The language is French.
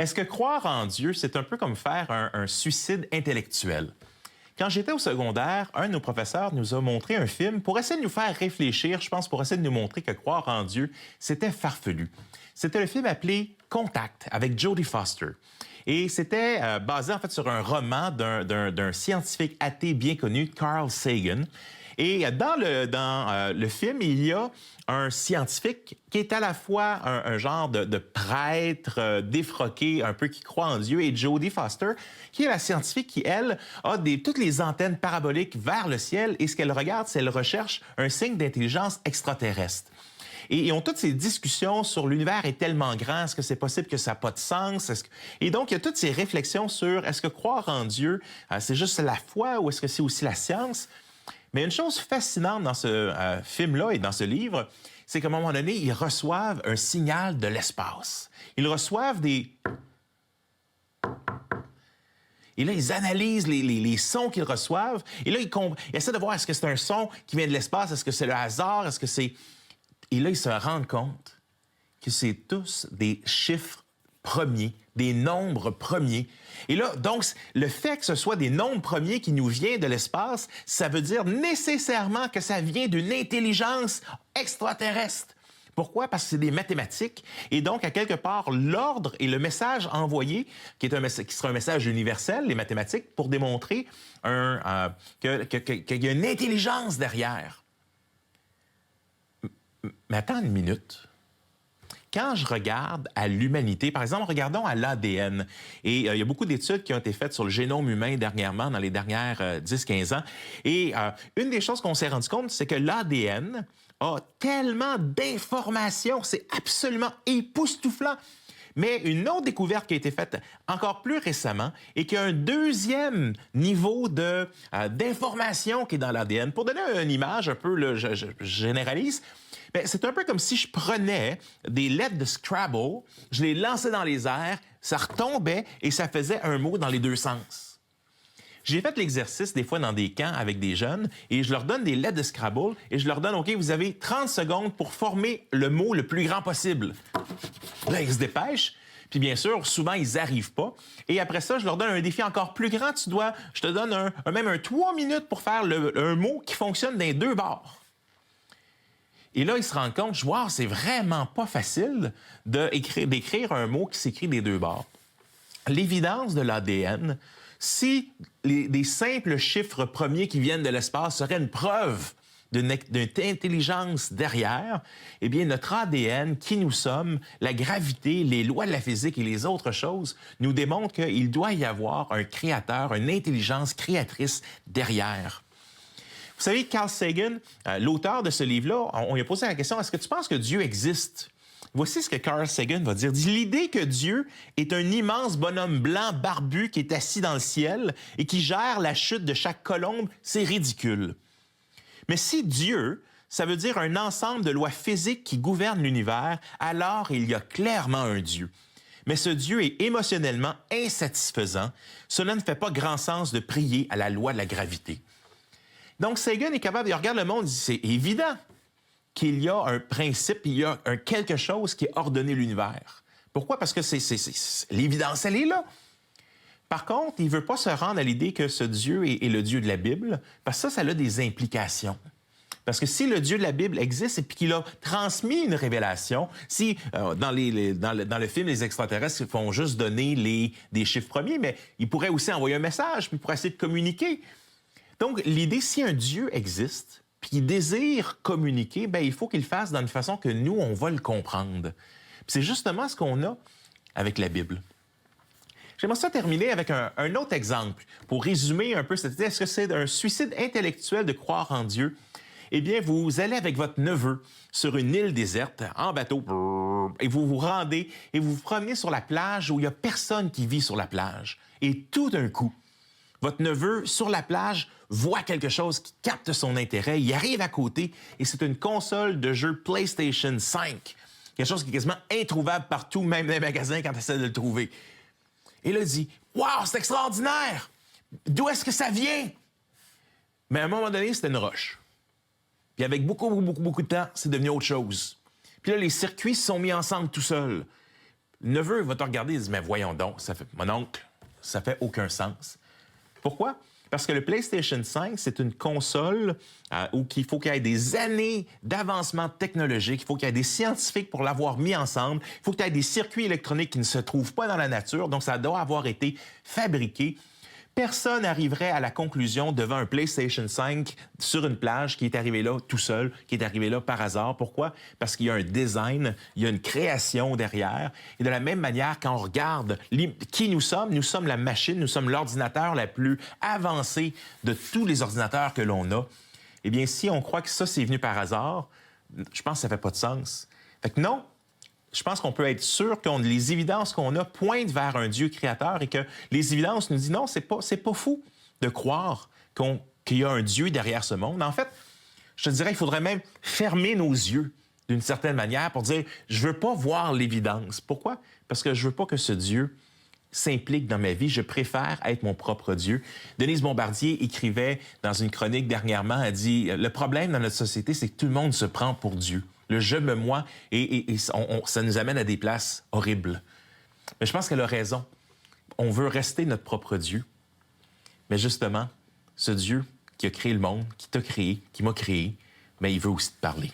Est-ce que croire en Dieu, c'est un peu comme faire un suicide intellectuel? Quand j'étais au secondaire, un de nos professeurs nous a montré un film pour essayer de nous faire réfléchir, je pense, pour essayer de nous montrer que croire en Dieu, c'était farfelu. C'était le film appelé Contact avec Jodie Foster. Et c'était basé en fait sur un roman d'un scientifique athée bien connu, Carl Sagan. Et dans le film, il y a un scientifique qui est à la fois un genre de prêtre défroqué, un peu qui croit en Dieu, et Jodie Foster, qui est la scientifique qui, elle, a toutes les antennes paraboliques vers le ciel, et ce qu'elle regarde, c'est qu'elle recherche un signe d'intelligence extraterrestre. Et ils ont toutes ces discussions sur l'univers est tellement grand, est-ce que c'est possible que ça n'a pas de sens? Et donc, il y a toutes ces réflexions sur est-ce que croire en Dieu, c'est juste la foi ou est-ce que c'est aussi la science? Mais une chose fascinante dans ce film-là et dans ce livre, c'est qu'à un moment donné, ils reçoivent un signal de l'espace. Ils reçoivent des... Et là, ils analysent les sons qu'ils reçoivent. Et là, ils essaient de voir est-ce que c'est un son qui vient de l'espace, est-ce que c'est le hasard, est-ce que c'est... Et là, ils se rendent compte que c'est tous des chiffres premiers, des nombres premiers. Et là, donc, le fait que ce soit des nombres premiers qui nous viennent de l'espace, ça veut dire nécessairement que ça vient d'une intelligence extraterrestre. Pourquoi? Parce que c'est des mathématiques. Et donc, à quelque part, l'ordre et le message envoyé, qui sera un message universel, les mathématiques, pour démontrer qu'il y a une intelligence derrière. Mais attends une minute. Quand je regarde à l'humanité, par exemple, regardons à l'ADN, et il y a beaucoup d'études qui ont été faites sur le génome humain dernièrement, dans les dernières 10-15 ans, et une des choses qu'on s'est rendu compte, c'est que l'ADN a tellement d'informations, c'est absolument époustouflant. Mais une autre découverte qui a été faite encore plus récemment et qui a un deuxième niveau d'information qui est dans l'ADN. Pour donner une image un peu, là, je généralise, bien, c'est un peu comme si je prenais des lettres de Scrabble, je les lançais dans les airs, ça retombait et ça faisait un mot dans les deux sens. J'ai fait l'exercice des fois dans des camps avec des jeunes et je leur donne des lettres de Scrabble et je leur donne, OK, vous avez 30 secondes pour former le mot le plus grand possible. Là, ils se dépêchent. Puis bien sûr, souvent, ils n'arrivent pas. Et après ça, je leur donne un défi encore plus grand. Je te donne même 3 minutes pour faire un mot qui fonctionne dans les deux bords. Et là, ils se rendent compte, wow, c'est vraiment pas facile d'écrire un mot qui s'écrit des deux bords. L'évidence de l'ADN, si des simples chiffres premiers qui viennent de l'espace seraient une preuve d'une intelligence derrière, eh bien, notre ADN, qui nous sommes, la gravité, les lois de la physique et les autres choses, nous démontrent qu'il doit y avoir un créateur, une intelligence créatrice derrière. Vous savez, Carl Sagan, l'auteur de ce livre-là, on lui a posé la question, est-ce que tu penses que Dieu existe? Voici ce que Carl Sagan va dire. L'idée que Dieu est un immense bonhomme blanc barbu qui est assis dans le ciel et qui gère la chute de chaque colombe, c'est ridicule. Mais si Dieu, ça veut dire un ensemble de lois physiques qui gouvernent l'univers, alors il y a clairement un Dieu. Mais ce Dieu est émotionnellement insatisfaisant. Cela ne fait pas grand sens de prier à la loi de la gravité. Donc Sagan est capable, il regarde le monde, il dit, c'est évident qu'il y a un principe, il y a quelque chose qui a ordonné l'univers. Pourquoi? Parce que l'évidence, elle est là. Par contre, il ne veut pas se rendre à l'idée que ce Dieu est le Dieu de la Bible, parce que ça a des implications. Parce que si le Dieu de la Bible existe et puis qu'il a transmis une révélation, si dans le film, les extraterrestres font juste donner des chiffres premiers, mais ils pourraient aussi envoyer un message, puis ils pourraient essayer de communiquer. Donc, l'idée, si un Dieu existe, puis qu'il désire communiquer, bien, il faut qu'il le fasse dans une façon que nous, on va le comprendre. Puis c'est justement ce qu'on a avec la Bible. J'aimerais ça terminer avec un autre exemple pour résumer un peu cette idée. Est-ce que c'est un suicide intellectuel de croire en Dieu? Eh bien, vous allez avec votre neveu sur une île déserte, en bateau, et vous vous rendez et vous vous promenez sur la plage où il n'y a personne qui vit sur la plage. Et tout d'un coup, votre neveu, sur la plage, voit quelque chose qui capte son intérêt. Il arrive à côté et c'est une console de jeu PlayStation 5. Quelque chose qui est quasiment introuvable partout, même dans les magasins quand tu essaies de le trouver. Et là, il dit « Wow, c'est extraordinaire! D'où est-ce que ça vient? » Mais à un moment donné, c'était une roche. Puis avec beaucoup de temps, c'est devenu autre chose. Puis là, les circuits se sont mis ensemble tout seuls. Le neveu va te regarder et dire, mais voyons donc, mon oncle, ça fait aucun sens. Pourquoi? Parce que le PlayStation 5, c'est une console où il faut qu'il y ait des années d'avancement technologique, il faut qu'il y ait des scientifiques pour l'avoir mis ensemble, il faut qu'il y ait des circuits électroniques qui ne se trouvent pas dans la nature, donc ça doit avoir été fabriqué. Personne n'arriverait à la conclusion devant un PlayStation 5 sur une plage qui est arrivé là tout seul, qui est arrivé là par hasard. Pourquoi? Parce qu'il y a un design, il y a une création derrière. Et de la même manière, quand on regarde qui nous sommes la machine, nous sommes l'ordinateur la plus avancée de tous les ordinateurs que l'on a. Eh bien, si on croit que ça, c'est venu par hasard, je pense que ça ne fait pas de sens. Fait que non, je pense qu'on peut être sûr que les évidences qu'on a pointent vers un Dieu créateur et que les évidences nous disent non, c'est pas fou de croire qu'il y a un Dieu derrière ce monde. En fait, je te dirais, il faudrait même fermer nos yeux d'une certaine manière pour dire je veux pas voir l'évidence. Pourquoi? Parce que je veux pas que ce Dieu s'implique dans ma vie. Je préfère être mon propre Dieu. Denise Bombardier écrivait dans une chronique dernièrement, elle dit le problème dans notre société, c'est que tout le monde se prend pour Dieu. Le je me moi, et ça nous amène à des places horribles. Mais je pense qu'elle a raison. On veut rester notre propre Dieu. Mais justement, ce Dieu qui a créé le monde, qui t'a créé, qui m'a créé, mais il veut aussi te parler.